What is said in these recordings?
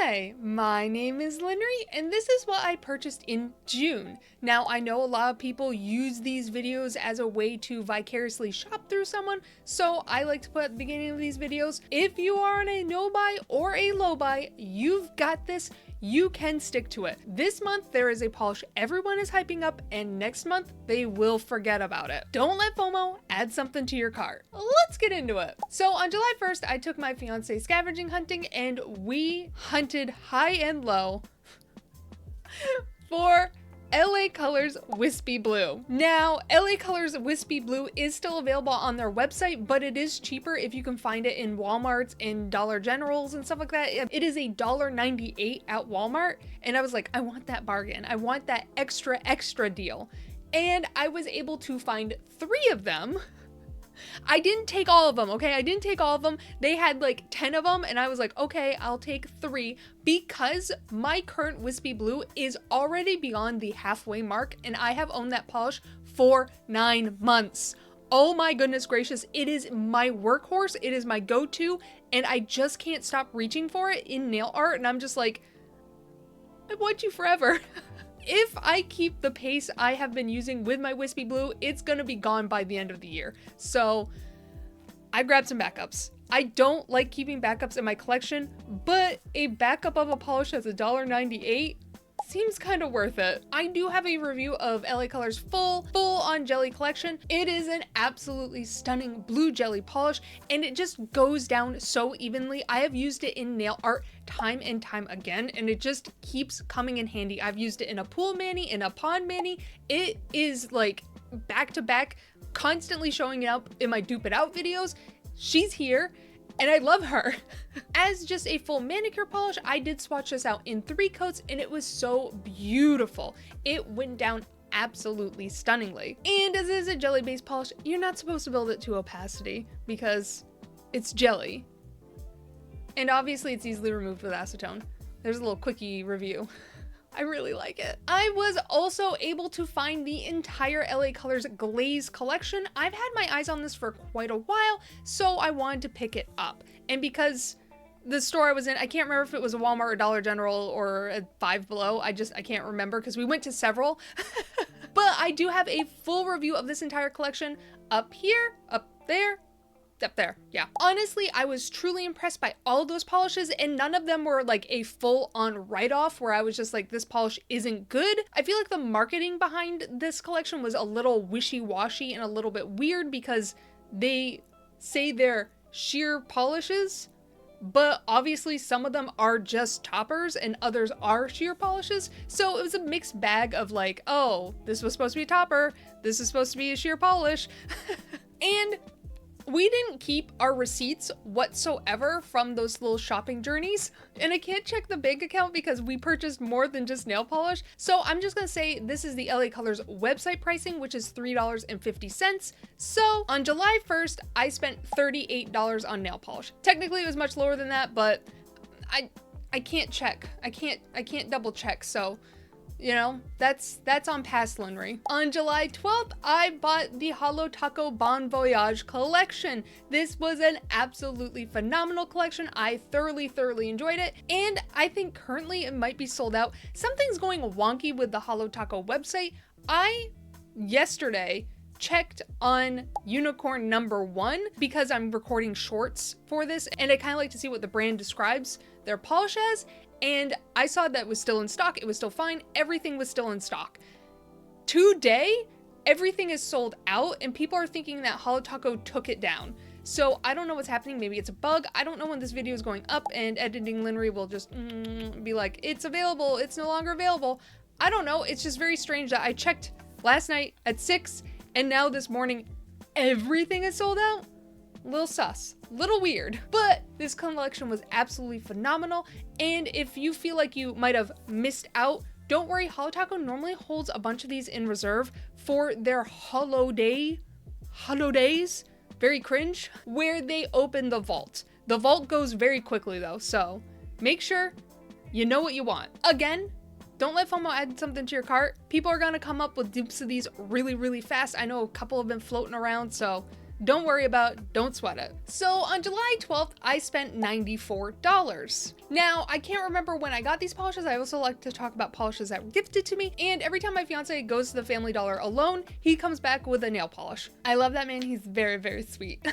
Hi, my name is Linry, and this is what I purchased in June. Now, I know a lot of people use these videos as a way to vicariously shop through someone, so I like to put at the beginning of these videos, if you are on a no buy or a low buy, you've got this. You can stick to it. This month, there is a polish everyone is hyping up, and next month, they will forget about it. Don't let FOMO add something to your cart. Let's get into it. So on July 1st, I took my fiance scavenging hunting, and we hunted high and low for LA Colors Wispy Blue. Now, LA Colors Wispy Blue is still available on their website, but it is cheaper if you can find it in Walmart's and Dollar Generals and stuff like that. It is $1.98 at Walmart, and I was like, I want that bargain. I want that extra deal. And I was able to find 3 of them. I didn't take all of them, okay? I didn't take all of them. They had like 10 of them, and I was like, okay, I'll take 3 because my current Wispy Blue is already beyond the halfway mark, and I have owned that polish for 9 months. Oh my goodness gracious, it is my workhorse, it is my go-to, and I just can't stop reaching for it in nail art, and I'm just like, I want you forever. If I keep the pace I have been using with my Wispy Blue, it's gonna be gone by the end of the year. So I grabbed some backups. I don't like keeping backups in my collection, but a backup of a polish that's $1.98 seems kind of worth it. I do have a review of LA Colors full on jelly collection. It is an absolutely stunning blue jelly polish, and it just goes down so evenly. I have used it in nail art time and time again, and it just keeps coming in handy. I've used it in a pool mani, in a pond mani. It is like back to back, constantly showing up in my dupe it out videos. She's here, and I love her. As just a full manicure polish, I did swatch this out in 3 coats, and it was so beautiful. It went down absolutely stunningly. And as it is a jelly-based polish, you're not supposed to build it to opacity because it's jelly. And obviously it's easily removed with acetone. There's a little quickie review. I really like it. I was also able to find the entire LA Colors Glaze collection. I've had my eyes on this for quite a while, so I wanted to pick it up. And because the store I was in, I can't remember if it was a Walmart or Dollar General or a Five Below. I can't remember because we went to several. But I do have a full review of this entire collection up here, up there, yeah. Honestly, I was truly impressed by all of those polishes, and none of them were like a full-on write-off where I was just like, this polish isn't good. I feel like the marketing behind this collection was a little wishy-washy and a little bit weird because they say they're sheer polishes, but obviously some of them are just toppers and others are sheer polishes. So it was a mixed bag of like, oh, this was supposed to be a topper, this is supposed to be a sheer polish. And we didn't keep our receipts whatsoever from those little shopping journeys. And I can't check the bank account because we purchased more than just nail polish. So I'm just gonna say this is the LA Colors website pricing, which is $3.50. So on July 1st, I spent $38 on nail polish. Technically it was much lower than that, but I can't check. I can't double check. So, you know, that's on past Linry. On July 12th, I bought the Holo Taco Bon Voyage collection. This was an absolutely phenomenal collection. I thoroughly enjoyed it, and I think currently it might be sold out. Something's going wonky with the Holo Taco website. I yesterday checked on unicorn number 1 because I'm recording shorts for this, and I kind of like to see what the brand describes their polish as. And I saw that it was still in stock. It was still fine. Everything was still in stock. Today, everything is sold out, and people are thinking that Holo Taco took it down. So I don't know what's happening. Maybe it's a bug. I don't know when this video is going up, and editing Linry will just be like, it's available. It's no longer available. I don't know. It's just very strange that I checked last night at 6, and now this morning, everything is sold out. Little sus, little weird, but this collection was absolutely phenomenal. And if you feel like you might have missed out, don't worry, Holo Taco normally holds a bunch of these in reserve for their holidays, very cringe, where they open the vault. The vault goes very quickly though, so make sure you know what you want. Again, don't let FOMO add something to your cart. People are gonna come up with dupes of these really fast. I know a couple have been floating around, so don't worry about, don't sweat it. So on July 12th, I spent $94. Now, I can't remember when I got these polishes. I also like to talk about polishes that were gifted to me. And every time my fiance goes to the Family Dollar alone, he comes back with a nail polish. I love that man. He's very, very sweet.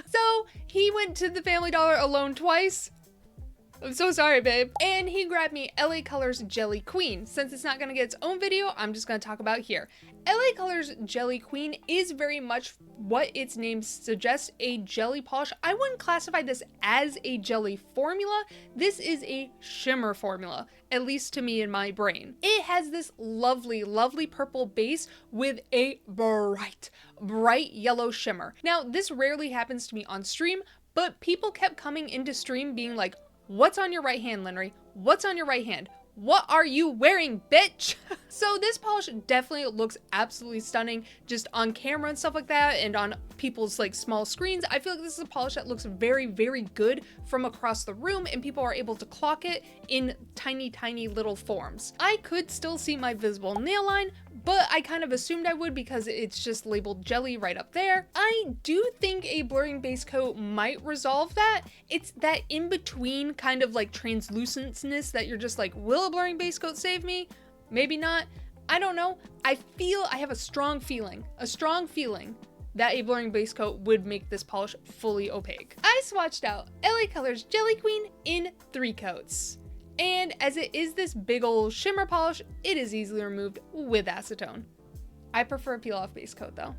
So he went to the Family Dollar alone twice. I'm so sorry, babe. And he grabbed me LA Colors Jelly Queen. Since it's not gonna get its own video, I'm just gonna talk about here. LA Colors Jelly Queen is very much what its name suggests, a jelly polish. I wouldn't classify this as a jelly formula. This is a shimmer formula, at least to me in my brain. It has this lovely, lovely purple base with a bright, bright yellow shimmer. Now, this rarely happens to me on stream, but people kept coming into stream being like, "What's on your right hand, Linry? What's on your right hand? What are you wearing, bitch?" So this polish definitely looks absolutely stunning just on camera and stuff like that, and on people's like small screens. I feel like this is a polish that looks very, very good from across the room, and people are able to clock it in tiny, tiny little forms. I could still see my visible nail line, but I kind of assumed I would because it's just labeled jelly right up there. I do think a blurring base coat might resolve that. It's that in between kind of like translucentness that you're just like, will a blurring base coat save me? Maybe not. I don't know. I have a strong feeling that a blurring base coat would make this polish fully opaque. I swatched out LA Colors Jelly Queen in 3 coats. And as it is this big old shimmer polish, it is easily removed with acetone. I prefer a peel off base coat though.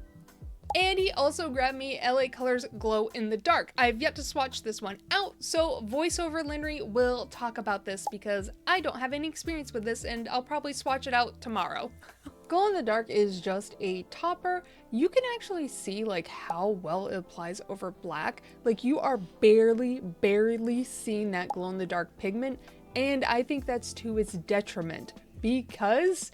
And he also grabbed me LA Colors Glow in the Dark. I've yet to swatch this one out, so voiceover Linry will talk about this because I don't have any experience with this, and I'll probably swatch it out tomorrow. Glow in the Dark is just a topper. You can actually see like how well it applies over black. Like you are barely seeing that glow in the dark pigment. And I think that's to its detriment because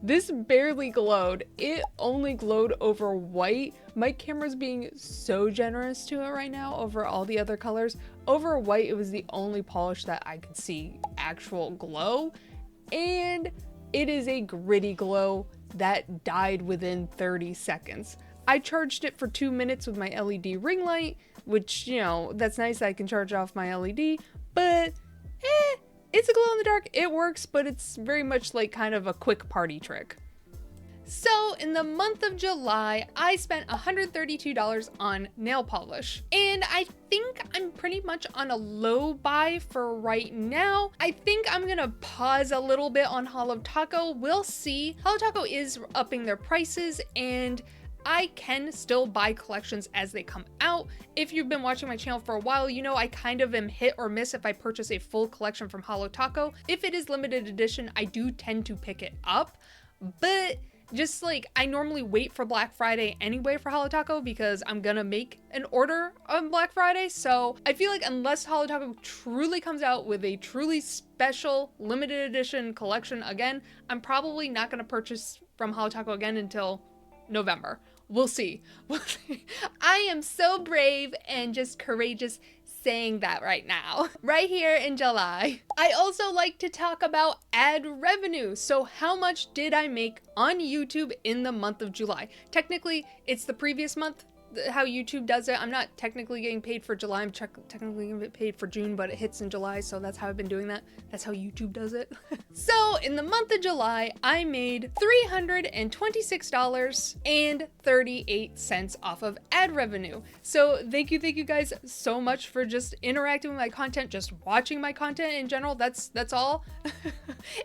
this barely glowed. It only glowed over white. My camera's being so generous to it right now over all the other colors. Over white, it was the only polish that I could see actual glow. And it is a gritty glow that died within 30 seconds. I charged it for 2 minutes with my LED ring light, which, you know, that's nice. I can charge off my LED, but it's a glow in the dark. It works, but it's very much like kind of a quick party trick. So in the month of July, I spent $132 on nail polish. And I think I'm pretty much on a low buy for right now. I think I'm gonna pause a little bit on Holo Taco. We'll see. Holo Taco is upping their prices, and I can still buy collections as they come out. If you've been watching my channel for a while, you know I kind of am hit or miss if I purchase a full collection from Holo Taco. If it is limited edition, I do tend to pick it up, but just like I normally wait for Black Friday anyway for Holo Taco because I'm gonna make an order on Black Friday. So I feel like unless Holo Taco truly comes out with a truly special limited edition collection again, I'm probably not gonna purchase from Holo Taco again until November. We'll see. I am so brave and just courageous saying that right now, right here in July. I also like to talk about ad revenue. So how much did I make on YouTube in the month of July? Technically, it's the previous month, how YouTube does it. I'm not technically getting paid for July. I'm technically getting paid for June, but it hits in July, so that's how I've been doing that. That's how YouTube does it. So in the month of July, I made $326.38 off of ad revenue. So thank you guys so much for just interacting with my content, just watching my content in general. That's all.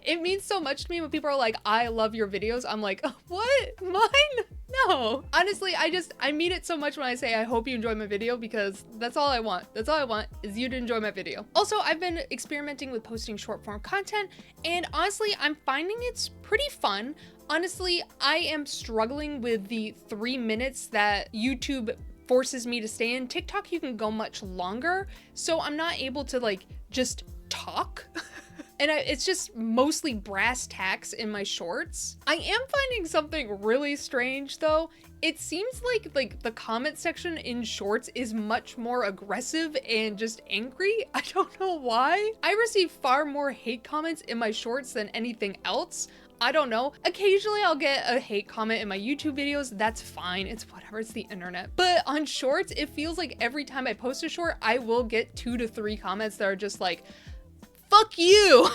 It means so much to me when people are like, "I love your videos." I'm like, what? Mine? No. Honestly, I mean it so much when I say I hope you enjoy my video because that's all I want. That's all I want is you to enjoy my video. Also, I've been experimenting with posting short form content, and honestly, I'm finding it's pretty fun. Honestly, I am struggling with the 3 minutes that YouTube forces me to stay in. TikTok, you can go much longer, so I'm not able to like just talk. And it's just mostly brass tacks in my shorts. I am finding something really strange though. It seems like the comment section in shorts is much more aggressive and just angry. I don't know why. I receive far more hate comments in my shorts than anything else. I don't know. Occasionally I'll get a hate comment in my YouTube videos. That's fine. It's whatever. It's the internet. But on shorts, it feels like every time I post a short, I will get 2 to 3 comments that are just like, fuck you.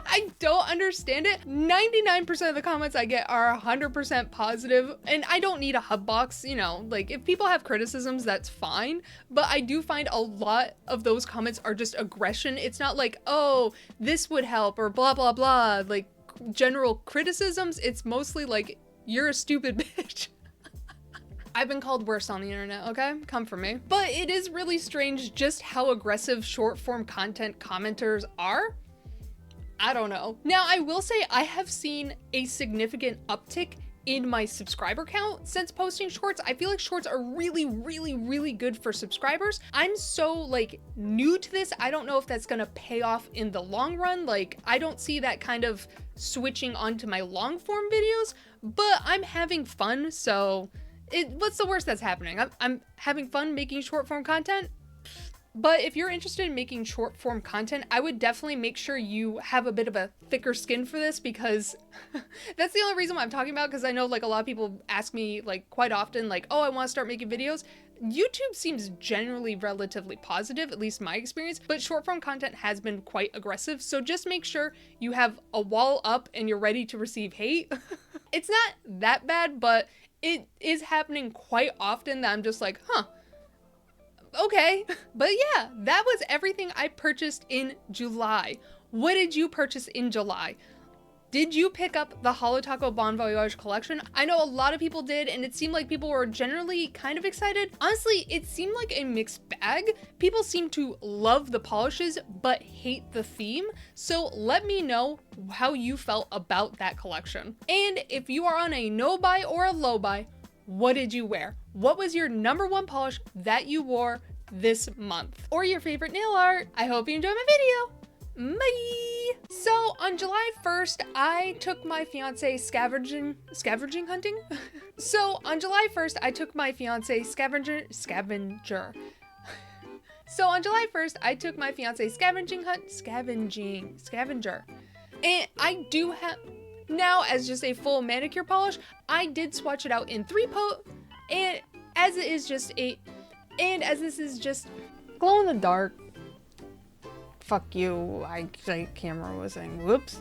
I don't understand it. 99% of the comments I get are 100% positive, and I don't need a hub box, you know, like if people have criticisms, that's fine. But I do find a lot of those comments are just aggression. It's not like, oh, this would help or blah, blah, blah, like general criticisms. It's mostly like, you're a stupid bitch. I've been called worse on the internet, okay? Come for me. But it is really strange just how aggressive short form content commenters are. I don't know. Now, I will say I have seen a significant uptick in my subscriber count since posting shorts. I feel like shorts are really, really, really good for subscribers. I'm so like new to this. I don't know if that's gonna pay off in the long run. Like, I don't see that kind of switching onto my long form videos, but I'm having fun. So what's the worst that's happening? I'm having fun making short form content. But if you're interested in making short form content, I would definitely make sure you have a bit of a thicker skin for this, because that's the only reason why I'm talking about, because I know like a lot of people ask me like quite often like, oh, I want to start making videos. YouTube seems generally relatively positive, at least my experience, but short form content has been quite aggressive. So just make sure you have a wall up and you're ready to receive hate. It's not that bad, but it is happening quite often that I'm just like, huh. Okay, but yeah, that was everything I purchased in July. What did you purchase in July? Did you pick up the Holo Taco Bon Voyage collection? I know a lot of people did, and it seemed like people were generally kind of excited. Honestly, it seemed like a mixed bag. People seem to love the polishes, but hate the theme. So let me know how you felt about that collection. And if you are on a no buy or a low buy, what did you wear? What was your #1 polish that you wore this month? Or your favorite nail art? I hope you enjoyed my video. Bye! So on July 1st, I took my fiance scavenging hunting? So on July 1st, I took my fiance scavenger. So on July 1st, I took my fiance scavenger. And I do have, now as just a full manicure polish, I did swatch it out in 3 and as this is just glow in the dark. Fuck you, camera was saying, whoops.